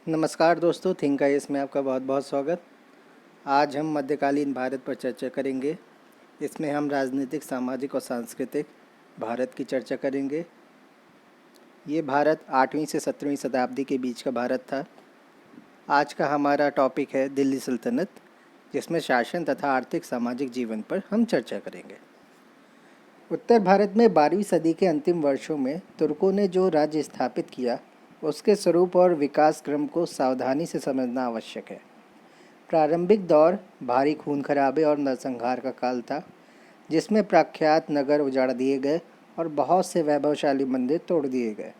नमस्कार दोस्तों, think I में आपका बहुत बहुत स्वागत। आज हम मध्यकालीन भारत पर चर्चा करेंगे। इसमें हम राजनीतिक, सामाजिक और सांस्कृतिक भारत की चर्चा करेंगे। ये भारत 8वीं से 17वीं शताब्दी के बीच का भारत था। आज का हमारा टॉपिक है दिल्ली सल्तनत, जिसमें शासन तथा आर्थिक सामाजिक जीवन पर हम चर्चा करेंगे। उत्तर भारत में 12वीं सदी के अंतिम वर्षों में तुर्कों ने जो राज्य स्थापित किया, उसके स्वरूप और विकास क्रम को सावधानी से समझना आवश्यक है। प्रारंभिक दौर भारी खून खराबे और नरसंहार का काल था, जिसमें प्रख्यात नगर उजाड़ दिए गए और बहुत से वैभवशाली मंदिर तोड़ दिए गए।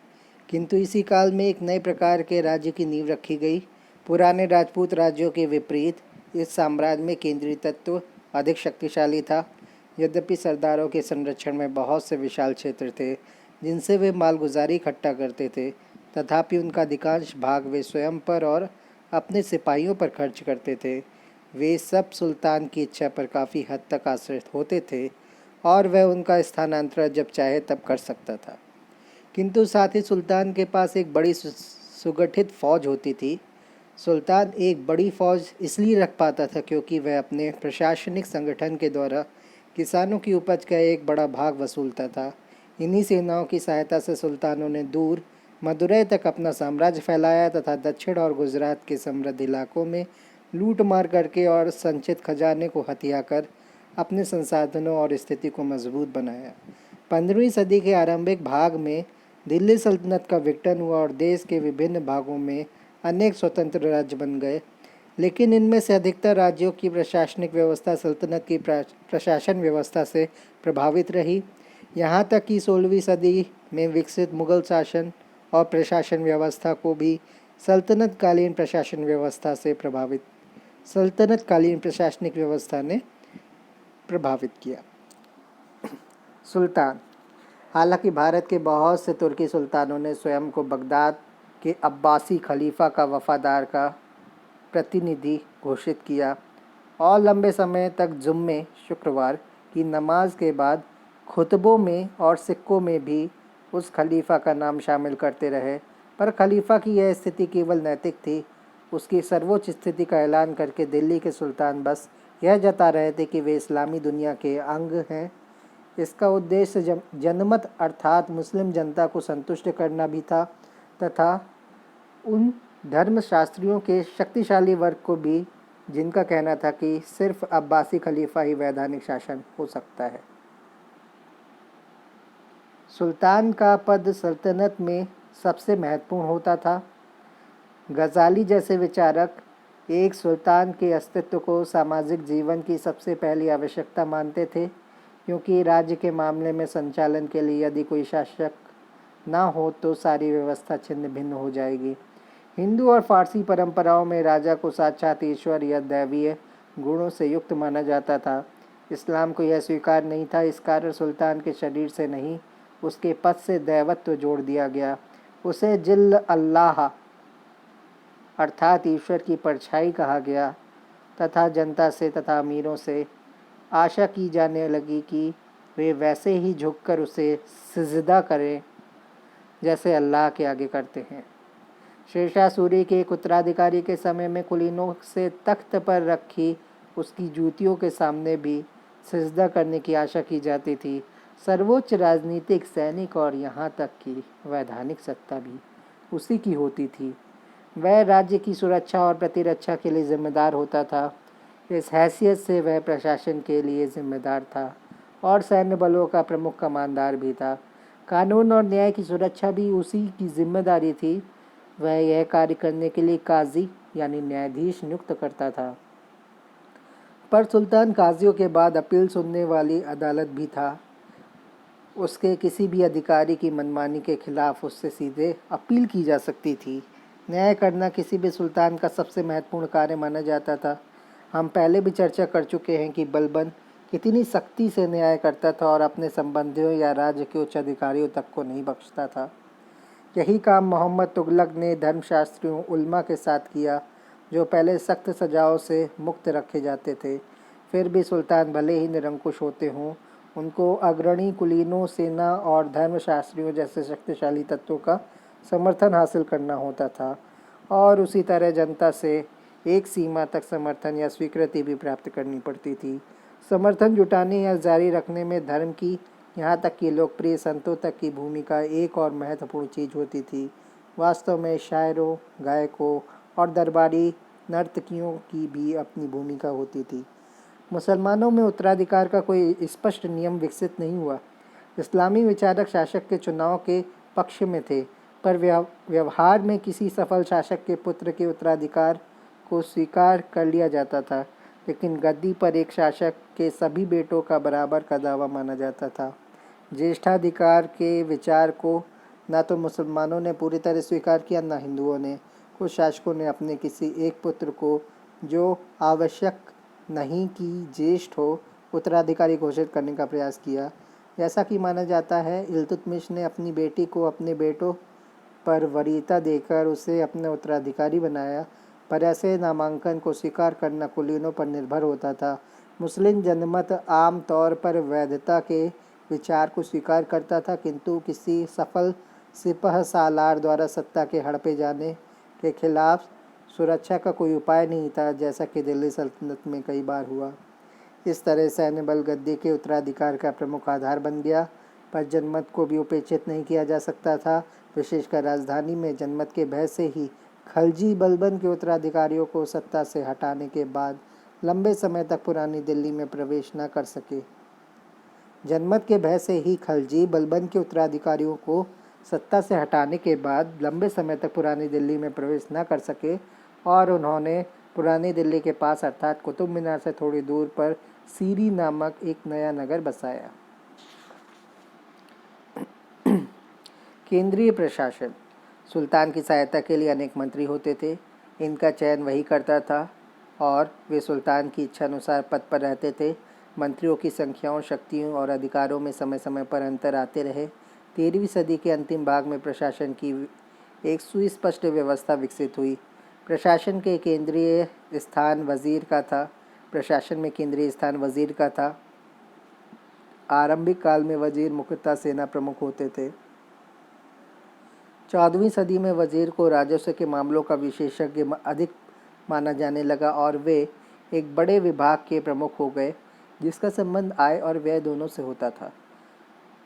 किंतु इसी काल में एक नए प्रकार के राज्य की नींव रखी गई। पुराने राजपूत राज्यों के विपरीत इस साम्राज्य में केंद्रीय तत्व अधिक शक्तिशाली था। यद्यपि सरदारों के संरक्षण में बहुत से विशाल क्षेत्र थे जिनसे वे मालगुजारी इकट्ठा करते थे, तथापि उनका अधिकांश भाग वे स्वयं पर और अपने सिपाहियों पर खर्च करते थे। वे सब सुल्तान की इच्छा पर काफ़ी हद तक आश्रित होते थे और वह उनका स्थानांतरण जब चाहे तब कर सकता था। किंतु साथ ही सुल्तान के पास एक बड़ी सुगठित फौज होती थी। सुल्तान एक बड़ी फौज इसलिए रख पाता था क्योंकि वह अपने प्रशासनिक संगठन के द्वारा किसानों की उपज का एक बड़ा भाग वसूलता था। इन्हीं सेनाओं की सहायता से सुल्तानों ने दूर मदुरै तक अपना साम्राज्य फैलाया तथा दक्षिण और गुजरात के समृद्ध इलाकों में लूट मार करके और संचित खजाने को हथिया कर अपने संसाधनों और स्थिति को मजबूत बनाया। 15वीं सदी के आरंभिक भाग में दिल्ली सल्तनत का विघटन हुआ और देश के विभिन्न भागों में अनेक स्वतंत्र राज्य बन गए, लेकिन इनमें से अधिकतर राज्यों की प्रशासनिक व्यवस्था सल्तनत की प्रशासन व्यवस्था से प्रभावित रही। यहाँ तक कि 16वीं सदी में विकसित मुगल शासन और प्रशासन व्यवस्था को भी सल्तनतकालीन प्रशासनिक व्यवस्था ने प्रभावित किया। सुल्तान। हालांकि भारत के बहुत से तुर्की सुल्तानों ने स्वयं को बगदाद के अब्बासी खलीफा का वफादार का प्रतिनिधि घोषित किया और लंबे समय तक जुम्मे शुक्रवार की नमाज के बाद खुतबों में और सिक्कों में भी उस खलीफा का नाम शामिल करते रहे। पर खलीफा की यह स्थिति केवल नैतिक थी। उसकी सर्वोच्च स्थिति का ऐलान करके दिल्ली के सुल्तान बस यह जता रहे थे कि वे इस्लामी दुनिया के अंग हैं। इसका उद्देश्य जनमत अर्थात मुस्लिम जनता को संतुष्ट करना भी था तथा उन धर्मशास्त्रियों के शक्तिशाली वर्ग को भी, जिनका कहना था कि सिर्फ अब्बासी खलीफा ही वैधानिक शासन हो सकता है। सुल्तान का पद सल्तनत में सबसे महत्वपूर्ण होता था। गजाली जैसे विचारक एक सुल्तान के अस्तित्व को सामाजिक जीवन की सबसे पहली आवश्यकता मानते थे, क्योंकि राज्य के मामले में संचालन के लिए यदि कोई शासक ना हो तो सारी व्यवस्था छिन्न भिन्न हो जाएगी। हिंदू और फारसी परंपराओं में राजा को साक्षात ईश्वर या दैवीय गुणों से युक्त माना जाता था। इस्लाम को यह स्वीकार नहीं था। इस कारण सुल्तान के शरीर से नहीं, उसके पद से दैवत्व जोड़ दिया गया। उसे जिल अल्लाह अर्थात ईश्वर की परछाई कहा गया तथा जनता से तथा अमीरों से आशा की जाने लगी कि वे वैसे ही झुककर उसे सिजदा करें जैसे अल्लाह के आगे करते हैं। शेरशाह सूरी के एक उत्तराधिकारी के समय में कुलीनों से तख्त पर रखी उसकी जूतियों के सामने भी सिजदा करने की आशा की जाती थी। सर्वोच्च राजनीतिक, सैनिक और यहाँ तक कि वैधानिक सत्ता भी उसी की होती थी। वह राज्य की सुरक्षा और प्रतिरक्षा के लिए जिम्मेदार होता था। इस हैसियत से वह प्रशासन के लिए जिम्मेदार था और सैन्य बलों का प्रमुख कमांडर भी था। कानून और न्याय की सुरक्षा भी उसी की जिम्मेदारी थी। वह यह कार्य करने के लिए काजी यानी न्यायाधीश नियुक्त करता था। पर सुल्तान काजियों के बाद अपील सुनने वाली अदालत भी था। उसके किसी भी अधिकारी की मनमानी के खिलाफ उससे सीधे अपील की जा सकती थी। न्याय करना किसी भी सुल्तान का सबसे महत्वपूर्ण कार्य माना जाता था। हम पहले भी चर्चा कर चुके हैं कि बलबन कितनी सख्ती से न्याय करता था और अपने संबंधियों या राज्य के उच्च अधिकारियों तक को नहीं बख्शता था। यही काम मोहम्मद तुगलक ने धर्मशास्त्रियों उल्मा के साथ किया, जो पहले सख्त सजाओं से मुक्त रखे जाते थे। फिर भी सुल्तान भले ही निरंकुश होते हों, उनको अग्रणी कुलीनों, सेना और धर्मशास्त्रियों जैसे शक्तिशाली तत्वों का समर्थन हासिल करना होता था और उसी तरह जनता से एक सीमा तक समर्थन या स्वीकृति भी प्राप्त करनी पड़ती थी। समर्थन जुटाने या जारी रखने में धर्म की, यहाँ तक कि लोकप्रिय संतों तक की भूमिका एक और महत्वपूर्ण चीज़ होती थी। वास्तव में शायरों, गायकों और दरबारी नर्तकियों की भी अपनी भूमिका होती थी। मुसलमानों में उत्तराधिकार का कोई स्पष्ट नियम विकसित नहीं हुआ। इस्लामी विचारक शासक के चुनाव के पक्ष में थे, पर व्यवहार में किसी सफल शासक के पुत्र के उत्तराधिकार को स्वीकार कर लिया जाता था, लेकिन गद्दी पर एक शासक के सभी बेटों का बराबर का दावा माना जाता था। ज्येष्ठाधिकार के विचार को न तो मुसलमानों ने पूरी तरह स्वीकार किया, न हिंदुओं ने। कुछ शासकों ने अपने किसी एक पुत्र को, जो आवश्यक नहीं कि ज्येष्ठ हो, उत्तराधिकारी घोषित करने का प्रयास किया। जैसा कि माना जाता है, इल्तुतमिश ने अपनी बेटी को अपने बेटों पर वरीयता देकर उसे अपना उत्तराधिकारी बनाया, पर ऐसे नामांकन को स्वीकार करना कुलीनों पर निर्भर होता था। मुस्लिम जनमत आम तौर पर वैधता के विचार को स्वीकार करता था, किंतु किसी सफल सिपह सालार द्वारा सत्ता के हड़पे जाने के खिलाफ सुरक्षा का कोई उपाय नहीं था, जैसा कि दिल्ली सल्तनत में कई बार हुआ। इस तरह सैन्य बल गद्दी के उत्तराधिकार का प्रमुख आधार बन गया, पर जनमत को भी उपेक्षित नहीं किया जा सकता था। विशेषकर राजधानी में जनमत के भय से ही खलजी बलबन के उत्तराधिकारियों को सत्ता से हटाने के बाद लंबे समय तक पुरानी दिल्ली में प्रवेश न कर सके। जनमत के भय से ही खलजी बलबन के उत्तराधिकारियों को सत्ता से हटाने के बाद लंबे समय तक पुरानी दिल्ली में प्रवेश न कर सके और उन्होंने पुरानी दिल्ली के पास अर्थात कुतुब मीनार से थोड़ी दूर पर सीरी नामक एक नया नगर बसाया। केंद्रीय प्रशासन। सुल्तान की सहायता के लिए अनेक मंत्री होते थे। इनका चयन वही करता था और वे सुल्तान की इच्छा अनुसार पद पर रहते थे। मंत्रियों की संख्याओं, शक्तियों और अधिकारों में समय समय पर अंतर आते रहे। 13वीं सदी के अंतिम भाग में प्रशासन की एक सुस्पष्ट व्यवस्था विकसित हुई। प्रशासन के केंद्रीय स्थान वजीर का था। प्रशासन में केंद्रीय स्थान वजीर का था। आरंभिक काल में वजीर मुख्यतः सेना प्रमुख होते थे। 14वीं सदी में वजीर को राजस्व के मामलों का विशेषज्ञ अधिक माना जाने लगा और वे एक बड़े विभाग के प्रमुख हो गए, जिसका संबंध आय और व्यय दोनों से होता था।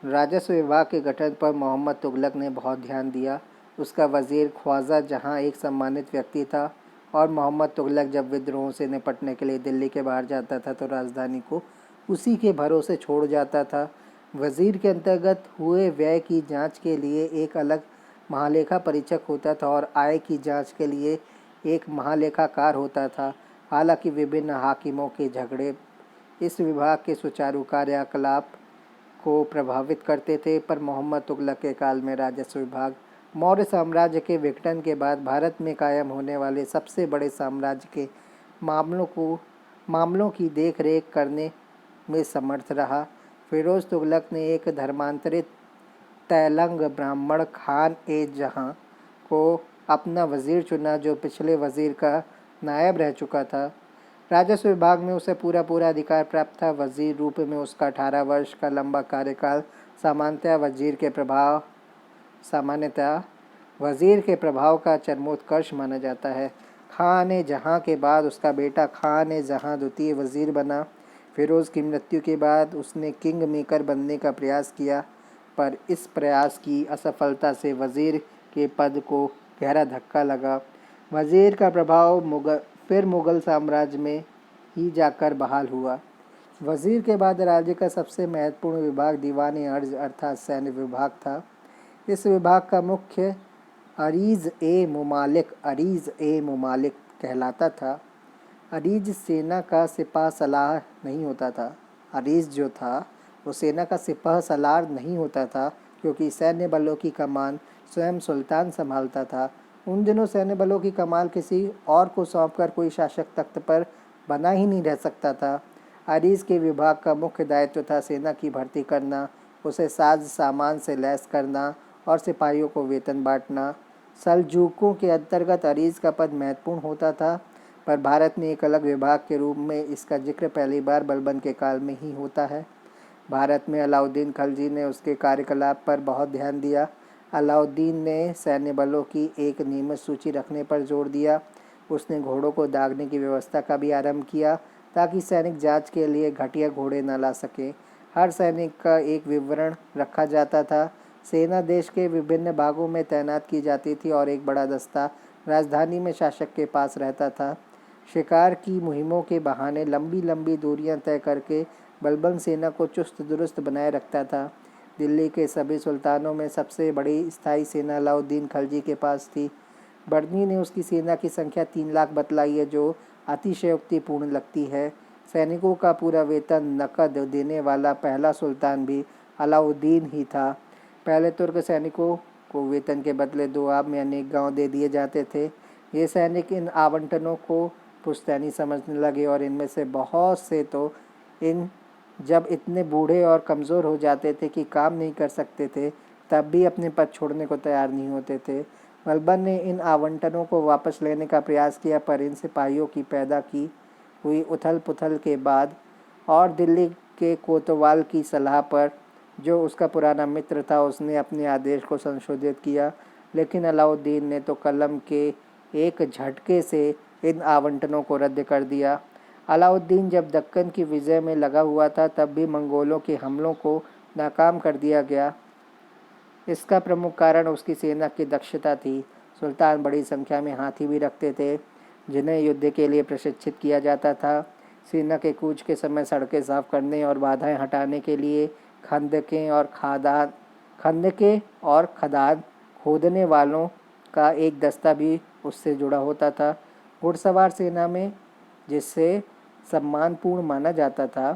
राजस्व विभाग के गठन पर मोहम्मद तुगलक ने बहुत ध्यान दिया। उसका वजीर ख्वाजा जहां एक सम्मानित व्यक्ति था और मोहम्मद तुगलक जब विद्रोहों से निपटने के लिए दिल्ली के बाहर जाता था तो राजधानी को उसी के भरोसे छोड़ जाता था। वजीर के अंतर्गत हुए व्यय की जांच के लिए एक अलग महालेखा परीक्षक होता था और आय की जांच के लिए एक महालेखाकार होता था। हालांकि विभिन्न हाकिमों के झगड़े इस विभाग के सुचारू कार्यकलाप को प्रभावित करते थे, पर मोहम्मद तुगलक के काल में राजस्व विभाग मौर्य साम्राज्य के विघटन के बाद भारत में कायम होने वाले सबसे बड़े साम्राज्य के मामलों की देखरेख करने में समर्थ रहा। फिरोज तुगलक ने एक धर्मांतरित तैलंग ब्राह्मण खान ए जहां को अपना वजीर चुना, जो पिछले वजीर का नायब रह चुका था। राजस्व विभाग में उसे पूरा अधिकार प्राप्त था। वजीर रूप में उसका 18 वर्ष का लंबा कार्यकाल सामान्यतः वजीर के प्रभाव का चरमोत्कर्ष माना जाता है। खान ए जहां के बाद उसका बेटा खान ए जहां द्वितीय वजीर बना। फिरोज की मृत्यु के बाद उसने किंग मेकर बनने का प्रयास किया, पर इस प्रयास की असफलता से वजीर के पद को गहरा धक्का लगा। वजीर का प्रभाव मुगल साम्राज्य में ही जाकर बहाल हुआ। वजीर के बाद राज्य का सबसे महत्वपूर्ण विभाग दीवान-ए-अर्ज अर्थात सैन्य विभाग था। इस विभाग का मुख्य अरीज ए मुमालिक कहलाता था। अरीज सेना का सिपह सलार नहीं होता था। अरीज जो था वो सेना का सिपह सलार नहीं होता था, क्योंकि सैन्य बलों की कमान स्वयं सुल्तान संभालता था। उन दिनों सैन्य बलों की कमान किसी और को सौंपकर कोई शासक तख्त पर बना ही नहीं रह सकता था। अरीज के विभाग का मुख्य दायित्व था सेना की भर्ती करना, उसे साज सामान से लैस करना और सिपाहियों को वेतन बांटना। सल्जूकों के अंतर्गत अरीज का पद महत्वपूर्ण होता था, पर भारत में एक अलग विभाग के रूप में इसका जिक्र पहली बार बलबन के काल में ही होता है। भारत में अलाउद्दीन खलजी ने उसके कार्यकलाप पर बहुत ध्यान दिया। अलाउद्दीन ने सैन्य बलों की एक नियमित सूची रखने पर जोर दिया। उसने घोड़ों को दागने की व्यवस्था का भी आरंभ किया ताकि सैनिक जांच के लिए घटिया घोड़े न ला सकें। हर सैनिक का एक विवरण रखा जाता था। सेना देश के विभिन्न भागों में तैनात की जाती थी और एक बड़ा दस्ता राजधानी में शासक के पास रहता था। शिकार की मुहिमों के बहाने लंबी लंबी दूरियां तय करके बलबन सेना को चुस्त दुरुस्त बनाए रखता था। दिल्ली के सभी सुल्तानों में सबसे बड़ी स्थायी सेना अलाउद्दीन खलजी के पास थी। बर्नी ने उसकी सेना की संख्या 3 लाख बतलाई है, जो अतिशयोक्तिपूर्ण लगती है। सैनिकों का पूरा वेतन नकद देने वाला पहला सुल्तान भी अलाउद्दीन ही था। पहले तुर्क सैनिकों को वेतन के बदले दोआब में अनेक गांव दे दिए जाते थे। ये सैनिक इन आवंटनों को पुश्तैनी समझने लगे और इनमें से बहुत से तो जब इतने बूढ़े और कमज़ोर हो जाते थे कि काम नहीं कर सकते थे, तब भी अपने पद छोड़ने को तैयार नहीं होते थे। बलबन ने इन आवंटनों को वापस लेने का प्रयास किया, पर इन सिपाहियों की पैदा की हुई उथल पुथल के बाद और दिल्ली के कोतवाल की सलाह पर, जो उसका पुराना मित्र था, उसने अपने आदेश को संशोधित किया। लेकिन अलाउद्दीन ने तो कलम के एक झटके से इन आवंटनों को रद्द कर दिया। अलाउद्दीन जब दक्कन की विजय में लगा हुआ था, तब भी मंगोलों के हमलों को नाकाम कर दिया गया। इसका प्रमुख कारण उसकी सेना की दक्षता थी। सुल्तान बड़ी संख्या में हाथी भी रखते थे, जिन्हें युद्ध के लिए प्रशिक्षित किया जाता था। सेना के कूच के समय सड़कें साफ करने और बाधाएं हटाने के लिए खंदकें और खदान खोदने वालों का एक दस्ता भी उससे जुड़ा होता था। घुड़सवार सेना में, जिससे सम्मानपूर्ण माना जाता था,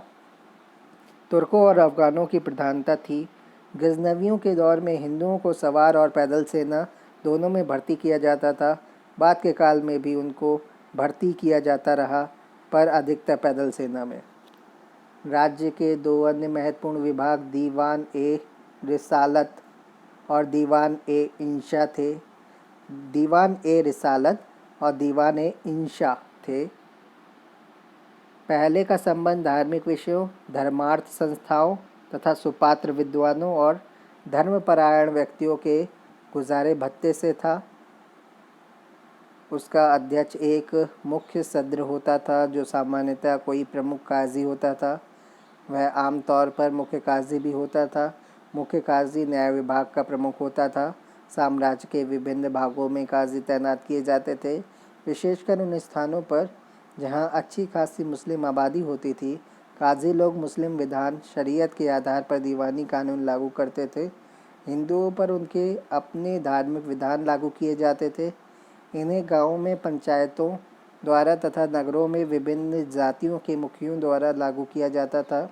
तुर्कों और अफगानों की प्रधानता थी। गजनवियों के दौर में हिंदुओं को सवार और पैदल सेना दोनों में भर्ती किया जाता था। बाद के काल में भी उनको भर्ती किया जाता रहा, पर अधिकतर पैदल सेना में। राज्य के 2 अन्य महत्वपूर्ण विभाग दीवान ए रिसालत और दीवान ए इंशा थे। दीवान ए रिसालत और दीवान ए इंशा थे। पहले का संबंध धार्मिक विषयों, धर्मार्थ संस्थाओं तथा सुपात्र विद्वानों और धर्मपरायण व्यक्तियों के गुजारे भत्ते से था। उसका अध्यक्ष एक मुख्य सद्र होता था, जो सामान्यतः कोई प्रमुख काजी होता था। वह आमतौर पर मुख्य काजी भी होता था। मुख्य काजी न्याय विभाग का प्रमुख होता था। साम्राज्य के विभिन्न भागों में काजी तैनात किए जाते थे, विशेषकर उन स्थानों पर जहां अच्छी खासी मुस्लिम आबादी होती थी। काजी लोग मुस्लिम विधान शरीयत के आधार पर दीवानी कानून लागू करते थे। हिंदुओं पर उनके अपने धार्मिक विधान लागू किए जाते थे। इन्हें गाँवों में पंचायतों द्वारा तथा नगरों में विभिन्न जातियों के मुखियों द्वारा लागू किया जाता था।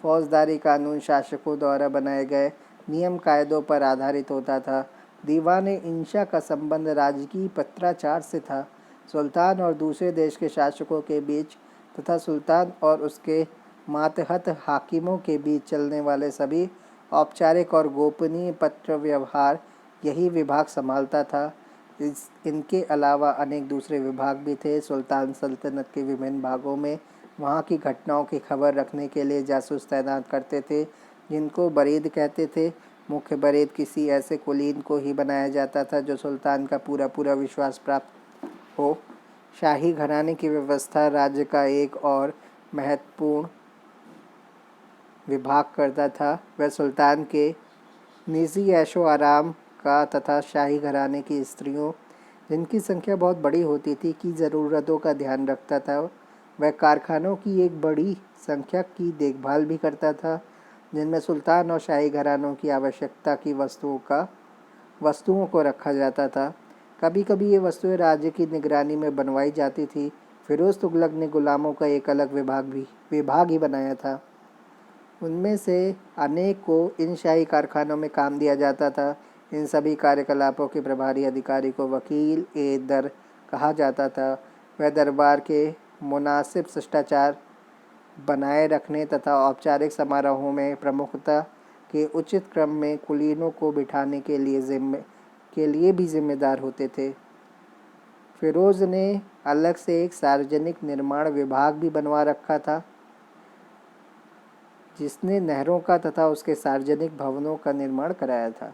फौजदारी कानून शासकों द्वारा बनाए गए नियम कायदों पर आधारित होता था। दीवान इंशा का संबंध राजकीय पत्राचार से था। सुल्तान और दूसरे देश के शासकों के बीच तथा सुल्तान और उसके मातहत हाकिमों के बीच चलने वाले सभी औपचारिक और गोपनीय पत्र व्यवहार यही विभाग संभालता था। इनके अलावा अनेक दूसरे विभाग भी थे। सुल्तान सल्तनत के विभिन्न भागों में वहाँ की घटनाओं की खबर रखने के लिए जासूस तैनात करते थे, जिनको बरीद कहते थे। मुख्य बरीद किसी ऐसे कुलीन को ही बनाया जाता था जो सुल्तान का पूरा विश्वास प्राप्त हो। शाही घराने की व्यवस्था राज्य का एक और महत्वपूर्ण विभाग करता था। वह सुल्तान के निजी ऐशो आराम का तथा शाही घराने की स्त्रियों, जिनकी संख्या बहुत बड़ी होती थी, की ज़रूरतों का ध्यान रखता था। वह कारखानों की एक बड़ी संख्या की देखभाल भी करता था, जिनमें सुल्तान और शाही घरानों की आवश्यकता की वस्तुओं को रखा जाता था। कभी कभी ये वस्तुएं राज्य की निगरानी में बनवाई जाती थी। फिरोज तुगलक ने गुलामों का एक अलग विभाग ही बनाया था। उनमें से अनेक को इन शाही कारखानों में काम दिया जाता था। इन सभी कार्यकलापों के प्रभारी अधिकारी को वकील ए दर कहा जाता था। वह दरबार के मुनासिब शिष्टाचार बनाए रखने तथा औपचारिक समारोहों में प्रमुखता के उचित क्रम में कुलीनों को बिठाने के लिए भी जिम्मेदार होते थे। फिरोज ने अलग से एक सार्वजनिक निर्माण विभाग भी बनवा रखा था, जिसने नहरों का तथा उसके सार्वजनिक भवनों का निर्माण कराया था।